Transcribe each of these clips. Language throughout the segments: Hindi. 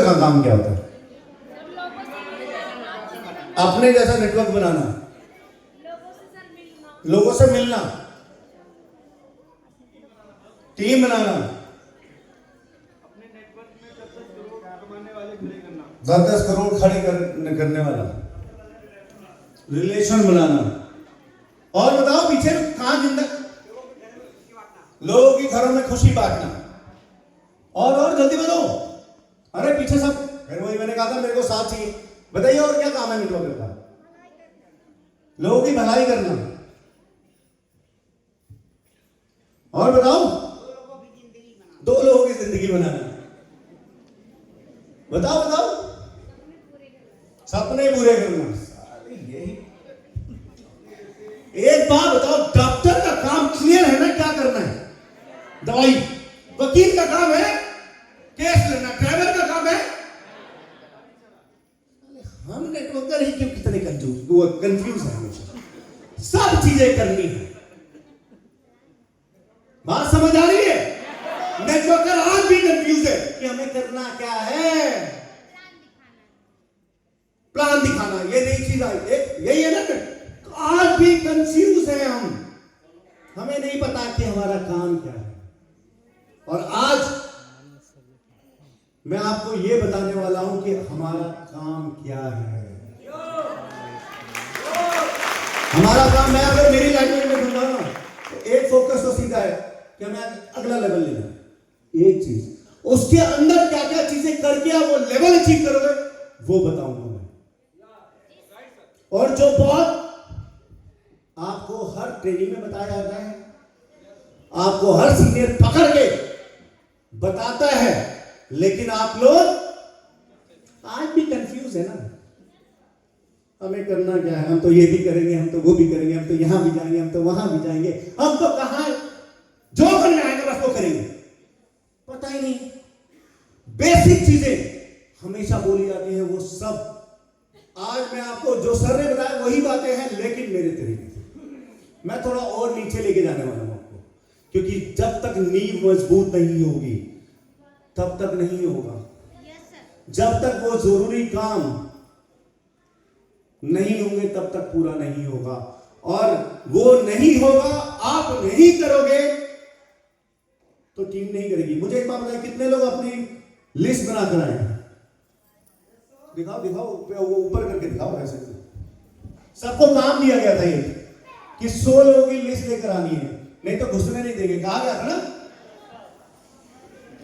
का काम क्या होता है? अपने जैसा नेटवर्क बनाना, लोगों से मिलना, टीम बनाना, अपने नेटवर्क में 10-10 करोड़ कमाने वाले खड़े करना, 10-10 करोड़ खड़े करने वाला रिलेशन बनाना। और बताओ पीछे कहां जिंदा, लोगों की घरों में खुशी बांटना। और जल्दी बोलो। अरे पीछे सब, फिर वही मैंने कहा था मेरे को साथ चाहिए। बताइए और क्या काम है नेटवर्क का? लोगों की भलाई करना। और बताओ, दो लोगों की जिंदगी बनाना। बताओ बताओ, सपने पूरे करना। यही एक बात बताओ, डॉक्टर का काम क्लियर है ना, क्या करना है? दवाई। वकील का काम है केस लेना, ड्राइवर का काम है। हम नेटवर्कर ही क्यों कितने कंफ्यूज है हमेशा, सब चीजें करनी है। बात समझ आ रही है? नेटवर्कर आज भी कंफ्यूज है कि हमें करना क्या है। प्लान दिखाना, ये नई चीज आई, यही है ना। आज भी कंफ्यूज है हम, हमें नहीं पता कि हमारा काम क्या है। और आज मैं आपको यह बताने वाला हूं कि हमारा काम क्या है। हमारा काम, मैं अगर मेरी लैंग्वेज में बोलूंगा ना, तो एक फोकस तो सीधा है कि हमें अगला लेवल लेना है। एक चीज, उसके अंदर क्या क्या चीजें करके आप वो लेवल अचीव करोगे वो बताऊंगा मैं। और जो बहुत आपको हर ट्रेनिंग में बताया जाता है, आपको हर सीनियर पकड़ के बताता है, लेकिन आप लोग आज भी कंफ्यूज है ना। हमें करना क्या है? हम तो ये भी करेंगे, हम तो वो भी करेंगे, हम तो यहां भी जाएंगे, हम तो वहां भी जाएंगे, हम तो कहां जो करने आएगा बस वो करेंगे। पता ही नहीं बेसिक चीजें हमेशा बोली जाती है, वो सब आज मैं आपको जो सर ने बताया वही बातें हैं, लेकिन मेरे तरीके से मैं थोड़ा और नीचे लेके जाने वाला हूं आपको, क्योंकि जब तक नींव मजबूत नहीं होगी तब तक नहीं होगा। जब तक वो जरूरी काम नहीं होंगे तब तक पूरा नहीं होगा। और वो नहीं होगा, आप नहीं करोगे तो टीम नहीं करेगी। मुझे एक बात बताइए, कितने लोग अपनी लिस्ट बना कर आए हैं? दिखाओ दिखाओ, वो ऊपर करके दिखाओ। ऐसे सबको काम दिया गया था ये कि 100 लोगों की लिस्ट लेकर आनी है, नहीं तो घुसने नहीं देंगे। कहा गया था ना।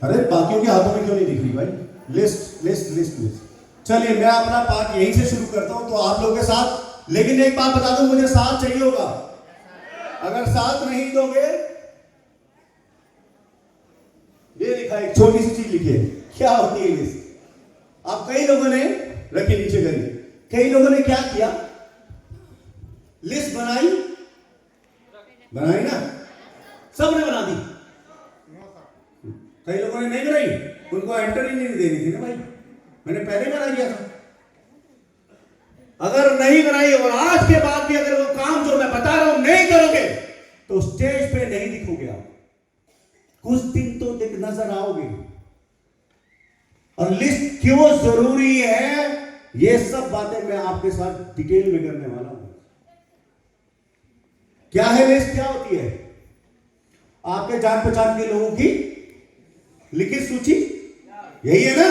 अरे बाकियों के हाथों में क्यों नहीं दिख रही भाई? List list list list. चलिए मैं अपना पार्ट यहीं से शुरू करता हूं तो आप लोगों के साथ। लेकिन एक बात बता दूं, मुझे साथ चाहिए होगा। अगर साथ नहीं दोगे, ये लिखा है, एक छोटी सी चीज लिखी है, क्या होती है लिस्ट? आप कई लोगों ने रखी, नीचे करिए, कई लोगों ने क्या किया, लिस्ट बनाई ना, सबने बना दी। कई लोगों ने नहीं बनाई, उनको एंटर ही नहीं देनी थी ना भाई, मैंने पहले बना दिया था। अगर नहीं बनाई और आज के बाद भी अगर वो काम जो मैं बता रहा हूं नहीं करोगे तो स्टेज पे नहीं दिखोगे आप, कुछ दिन तो दिख नजर आओगे। और लिस्ट क्यों जरूरी है, ये सब बातें मैं आपके साथ डिटेल में करने वाला हूं। क्या है लिस्ट, क्या होती है? आपके जान पहचान के लोगों की लिखित सूची, यही है ना।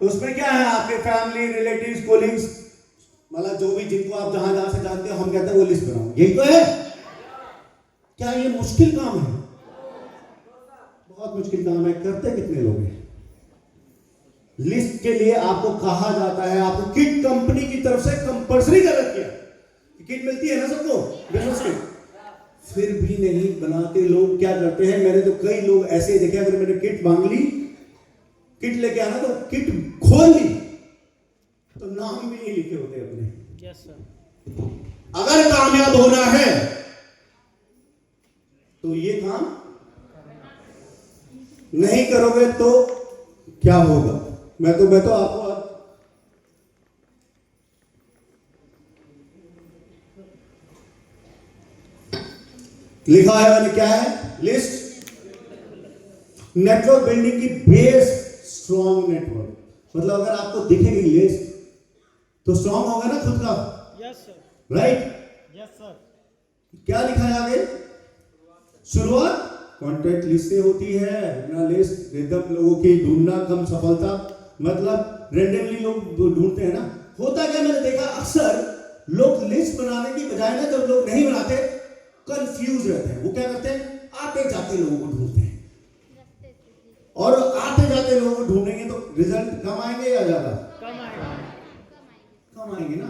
उसमें क्या है, आपके फैमिली, रिलेटिव्स, कोलिग्स, मतलब जो भी जिनको आप जहां जहां से जानते हो, हम कहते हैं वो लिस्ट बनाओ, यही तो है। क्या ये मुश्किल काम है? बहुत मुश्किल काम है। करते कितने लोग हैं? लिस्ट के लिए आपको कहा जाता है, आपको किट कंपनी की तरफ से कंपल्सरी कर रखी है, किट मिलती है ना सबको बिजनेस की, फिर भी नहीं बनाते लोग। क्या करते हैं, मैंने तो कई लोग ऐसे देखे, अगर मैंने किट मांग ली, किट लेके आना, तो किट खोल ली तो नाम भी नहीं लिखे होते अपने। Yes sir. अगर कामयाब होना है तो ये काम नहीं करोगे तो क्या होगा? मैं तो आपको लिखा है मैंने, क्या है लिस्ट? नेटवर्क बिल्डिंग की बेस स्ट्रॉन्ग नेटवर्क। मतलब अगर आपको दिखेगी लिस्ट तो स्ट्रॉन्ग होगा ना खुद का, yes sir, right? Yes sir, क्या लिखा है आगे? शुरुआत कॉन्टेक्ट लिस्ट से होती है ना। लिस्ट रिदम लोगों की ढूंढना कम सफलता, मतलब रेंडमली लोग ढूंढते हैं ना। होता क्या, मैंने देखा अक्सर लोग लिस्ट बनाने की बजाय ना, जब लोग नहीं बनाते कंफ्यूज रहते हैं। वो क्या करते हैं, आते जाते लोगों को ढूंढते हैं, और आते जाते लोगों को ढूंढेंगे तो रिजल्ट कम आएंगे या ज्यादा? कम आएगा, कम आएंगे ना।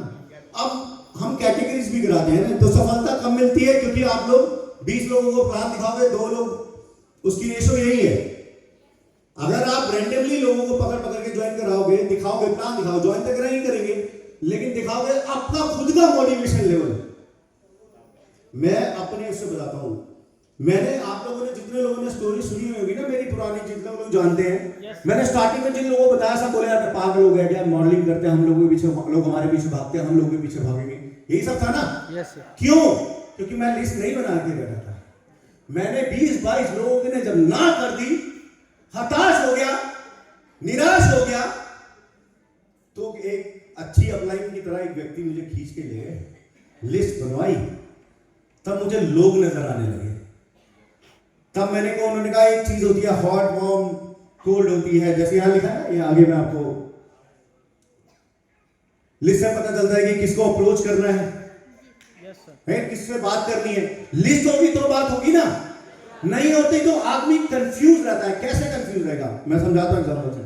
अब हम कैटेगरीज भी गिराते हैं ना, तो सफलता कम मिलती है क्योंकि आप लोग 20 लोगों को प्लान दिखाओगे, 2 लोग, उसकी रेशो यही है। अगर आप रैंडमली लोगों को पकड़ पकड़ के ज्वाइन कराओगे, दिखाओगे, प्लान दिखाओ, ज्वाइन तक नहीं करेंगे, लेकिन दिखाओगे अपना खुद का मोटिवेशन लेवल। मैं अपने उससे बताता हूं, मैंने, आप लोगों ने, जितने लोगों ने स्टोरी सुनी होगी ना मेरी पुरानी, जितने लोग जानते हैं, मैंने स्टार्टिंग में जिन लोगों को बताया, सब बोले यार पागल हो गया क्या, मॉडलिंग करते हैं हम लोगों के पीछे, लोग हमारे पीछे भागते हैं, हम लोगों के पीछे भागेंगे, यही सब था ना। यस सर, क्यों? क्योंकि मैं लिस्ट नहीं बना के बैठा था। मैंने 20-22 लोगों ने जब ना कर दी, हताश हो गया, निराश हो गया, तो एक अच्छी अपलाइन की तरह एक व्यक्ति मुझे खींच के ले गए, लिस्ट बनवाई, तब मुझे लोग नजर आने लगे। तब मैंने को, उन्होंने कहा एक चीज होती है हॉट, वार्म, कोल्ड होती है, जैसे यहां लिखा है, ये आगे मैं आपको लिस्ट से पता चलता है कि किसको अप्रोच करना है, यस सर, किससे बात करनी है। लिस्ट होगी तो बात होगी ना, नहीं होती तो आदमी कंफ्यूज रहता है। कैसे कंफ्यूज रहेगा, मैं समझाता हूं एग्जांपल से।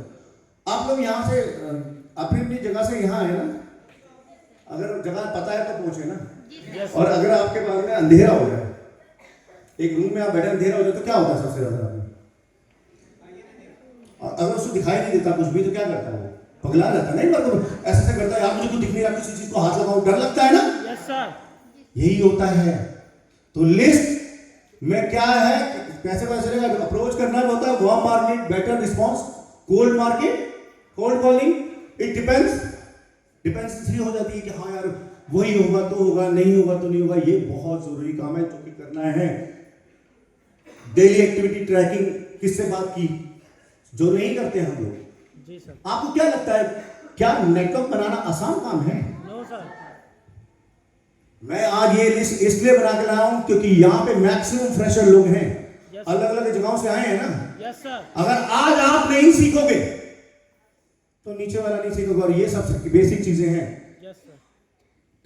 आप लोग यहां से अपनी अपनी जगह से यहां आए ना, अगर जगह पता है तो पहुंचे ना, यस और अगर आपके पास में अंधेरा हो जाए, एक रूम में आप बैठे, अंधेरा हो जाए, तो क्या होता है सबसे ज्यादा? और अगर उसको दिखाई नहीं देता कुछ भी, तो क्या करता है वो? पगला रहता है, नहीं मतलब ऐसे ऐसे करता है, यार मुझे कुछ दिख नहीं रहा, किसी चीज को हाथ लगाऊं, डर लगता है ना। यस सर, यही होता है। तो लिस्ट में क्या है, कैसे पता चलेगा? अप्रोच करना होता है, warm market, better response, cold market, cold calling, it depends, dependency हो जाती है कि हाँ यार वही होगा तो होगा, नहीं होगा तो नहीं होगा। ये बहुत जरूरी काम है जो कि करना है। डेली एक्टिविटी ट्रैकिंग, किससे बात की, जो नहीं करते हम लोग। जी सर, आपको क्या लगता है, क्या नेटवर्क बनाना आसान काम है? नो सर, मैं आज ये लिस्ट इसलिए बना के लाया हूं क्योंकि यहाँ पे मैक्सिमम फ्रेशर लोग हैं, अलग अलग जगहों से आए हैं ना। यस सर, अगर आज आप नहीं सीखोगे तो नीचे वाला नहीं सीखोगे, और ये सब बेसिक चीजें हैं। यस सर,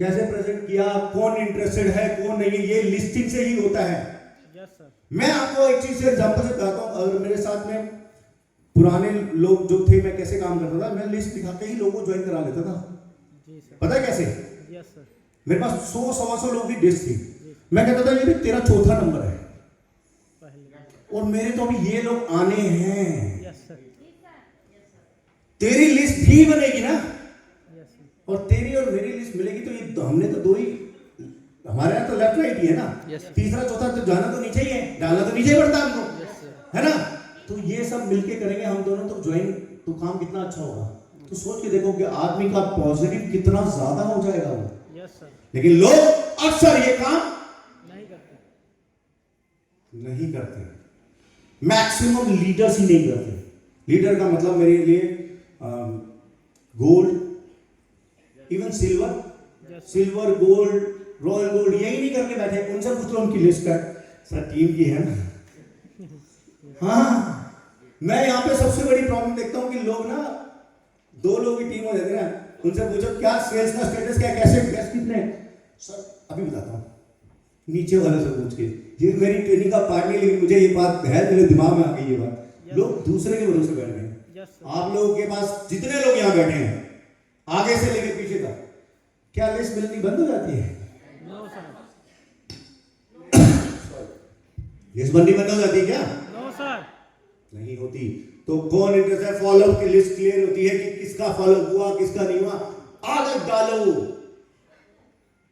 कैसे प्रेजेंट किया, कौन इंटरेस्टेड है, कौन नहीं है, ये लिस्टिंग से ही होता है। यस सर, मैं आपको एक चीज से एग्जांपल से बताता हूं। अगर मेरे साथ में पुराने लोग जो थे, मैं कैसे काम करता था, मैं लिस्ट दिखा के ही लोगों को ज्वाइन करा लेता था। जी सर, पता है कैसे? यस सर, मेरे पास 100-125 लोगों की लिस्ट थी। मैं कहता था ये भी तेरा चौथा नंबर है, पहले, और मेरे तो अभी ये लोग आने हैं। यस सर, तेरी लिस्ट भी बनेगी ना, यस सर, और तेरी और मेरी लिस्ट मिलेगी, तो ये हमने तो दो ही, हमारे यहाँ तो लेफ्ट राइट ही है ना। Yes, sir. तीसरा चौथा तो जाना तो नीचे ही है, डालना तो नीचे ही पड़ता है हमको, यस सर, है ना। तो ये सब मिलके करेंगे हम दोनों, तो ज्वाइन, तो काम कितना अच्छा होगा। तो सोच के देखो कि आदमी का पॉजिटिव कितना ज्यादा हो जाएगा वो। यस सर, लेकिन लोग अक्सर ये काम नहीं करते, नहीं करते, मैक्सिमम लीडर्स ही नहीं करते। लीडर का मतलब मेरे लिए gold, even silver, gold, royal gold, यही नहीं करके बैठे। उनसे पूछ लो उनकी लिस्ट का, सर टीम की है ना। हाँ, मैं यहाँ पे सबसे बड़ी प्रॉब्लम देखता हूँ कि लोग ना, 2 लोगों की टीम हो जाती है ना, उनसे पूछो क्या सेल्स का स्टेटस क्या, कैसे कैसे कितने, सर अभी बताता हूँ, नीचे वाले से पूछ के। ये मेरी ट्रेनिंग का पार्ट नहीं, लेकिन मुझे ये बात है, मेरे दिमाग में आ गई ये बात। लोग दूसरे के भरोसे बैठ गए। यस सर, आप लोगों के पास जितने लोग यहाँ बैठे हैं, आगे से लेकर पीछे तक, क्या लिस्ट मिलनी बंद हो जाती है? नो सर, लिस्ट बननी बंद हो जाती है क्या? नो सर, नहीं होती। तो कौन इंटरेस्ट है, फॉलोअप की लिस्ट क्लियर होती है कि किसका फॉलोअप हुआ, किसका नहीं हुआ। आदत डालो,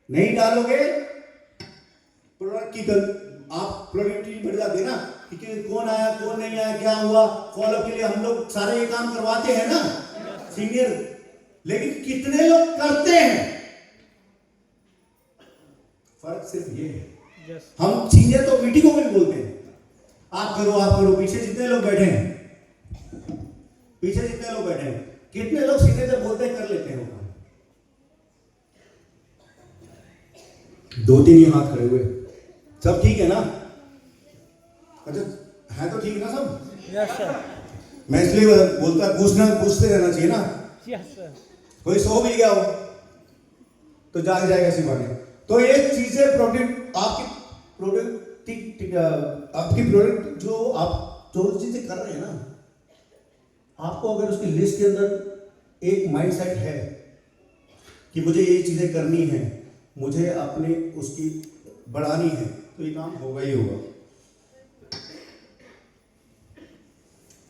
नहीं डालोगे प्रोडक्ट की आप प्रोडक्टिविटी बढ़ जाती है ना, कि कौन आया, कौन नहीं आया, क्या हुआ। फॉलोअप के लिए हम लोग सारे ये काम करवाते हैं ना, सीनियर, लेकिन कितने लोग करते हैं, फर्क सिर्फ ये है। यस, हम सीनियर तो मीटिंगों में भी बोलते हैं, आप करो, आप करो। पीछे जितने लोग बैठे हैं, कितने लोग सीनियर जब बोलते हैं कर लेते हैं वो काम? 2-3 ही हाथ खड़े हुए। सब ठीक है ना? अच्छा है तो ठीक ना सब? Yes sir. मैं इसलिए बोलता, पूछते रहना चाहिए ना। Yes sir. कोई सो भी गया हो तो जाग जाएगा इसी बहाने। तो ये चीजें आपकी प्रोडक्ट जो आप जो चीजें कर रहे हैं ना, आपको अगर उसकी लिस्ट के अंदर एक माइंडसेट है कि मुझे ये चीजें करनी है, मुझे अपने उसकी बढ़ानी है, तो ये काम होगा ही होगा।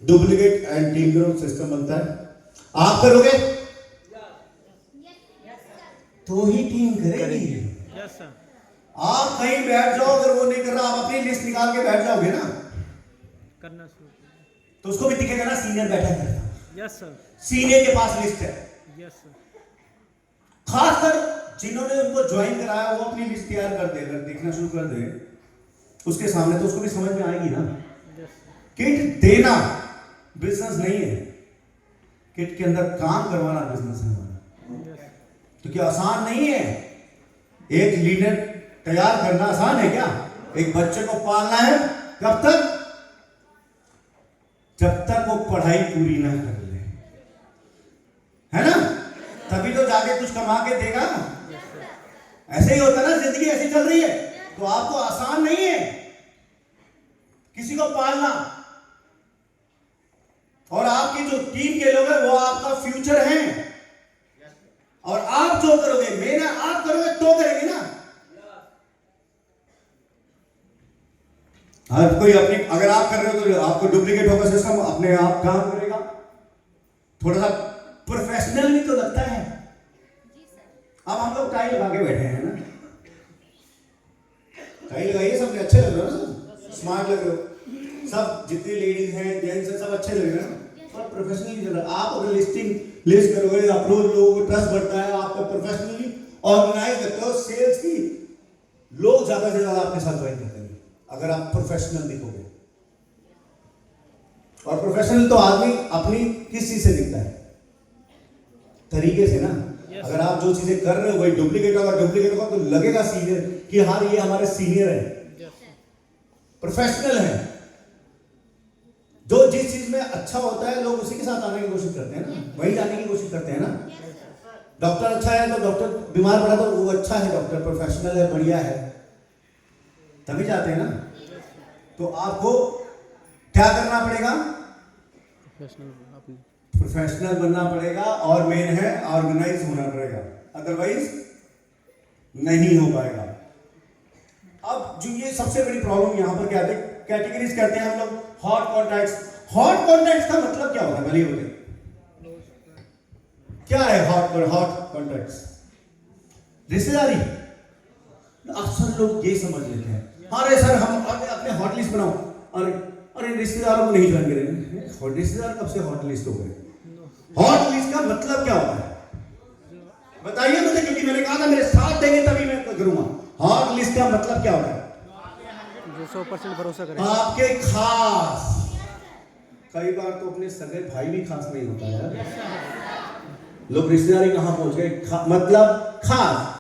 Duplicate and team growth system बनता है। आप करोगे तो ही टीम करेगी। Yes sir. आप कहीं बैठ जाओ, अगर वो नहीं कर रहा, आप अपनी लिस्ट निकाल के बैठ जाओगे ना, करना शुरू। तो उसको भी दिखेगा ना सीनियर बैठा है, यस सर। सीनियर के पास लिस्ट है। Yes sir. खासकर जिन्होंने उनको ज्वाइन कराया वो अपनी लिस्ट तैयार कर दे, अगर देखना शुरू कर दे उसके सामने, तो उसको भी समझ में आएगी ना। किट देना बिजनेस नहीं है, किट के अंदर काम करवाना बिजनेस है हमारा। तो क्या आसान नहीं है? एक लीडर तैयार करना आसान है क्या? एक बच्चे को पालना है कब तक? जब तक वो पढ़ाई पूरी ना कर ले, है ना? तभी तो जाके कुछ कमा के देगा। ऐसे ही होता ना, जिंदगी ऐसी चल रही है। तो आपको आसान नहीं है किसी को पालना, और आपकी जो टीम के लोग हैं वो आपका फ्यूचर है। और आप जो करोगे, मेन है आप करोगे तो करेंगे ना। आप कोई अपनी, अगर आप कर रहे हो तो आपको डुप्लीकेट होगा सिस्टम, अपने आप काम करेगा। थोड़ा सा प्रोफेशनल भी तो लगता है। अब हम लोग टाई लगा के बैठे हैं ना, टाई लगाइए, सब अच्छे लग रहे हो ना, स्मार्ट लग रहे हो सब, जितनी लेडीज हैं जेंट्स हैं सब अच्छे लग रहे हैं ना, थोड़ा प्रोफेशनली चल रहा है। आप अगर लिस्ट करोगे, अप्रोच लोगों को ट्रस्ट बढ़ता है, आपका प्रोफेशनली ऑर्गेनाइज करते हो सेल्स की, लोग ज्यादा से ज्यादा आपके साथ ज्वाइन करते हैं अगर आप प्रोफेशनल दिखोगे। और प्रोफेशनल तो आदमी अपनी किस चीज से दिखता है? तरीके से ना। अगर आप जो चीजें कर रहे हो वही डुप्लीकेट होगा तो लगेगा सीनियर कि हाँ ये हमारे सीनियर है, प्रोफेशनल है। जो जिस चीज में अच्छा होता है लोग उसी के साथ आने की कोशिश करते हैं ना, वही जाने की कोशिश करते हैं ना। डॉक्टर अच्छा है तो डॉक्टर, बीमार पड़ा तो वो अच्छा है, डॉक्टर प्रोफेशनल है, बढ़िया है, तभी जाते हैं ना। तो आपको क्या करना पड़ेगा? प्रोफेशनल बनना पड़ेगा, और मेन है ऑर्गेनाइज होना पड़ेगा, अदरवाइज नहीं हो पाएगा। अब जो ये सबसे बड़ी प्रॉब्लम यहाँ पर क्या है, कैटेगरीज करते हैं हम लोग। हॉट कॉन्टैक्ट्स, हॉट कॉन्टैक्ट्स का मतलब क्या होता है? भले बताइए क्या है हॉट कॉन्टैक्ट्स? रिश्तेदारी। अक्सर लोग ये समझ लेते हैं, अरे सर हम अपने हॉट लिस्ट बनाओ, अरे रिश्तेदारों को नहीं ज्वाइन करेंगे। रिश्तेदार कब से हॉट लिस्ट हो गए? हॉट लिस्ट का मतलब क्या होता है बताइए मुझे, क्योंकि मैंने कहा था मेरे साथ देंगे तभी मैं करूंगा। हॉट लिस्ट का मतलब क्या होता है? जो 100% भरोसा करे आपके खास। कई बार तो अपने सगे भाई भी खास नहीं होता यार। लोग रिश्तेदारी कहां पहुंच गए, मतलब खास।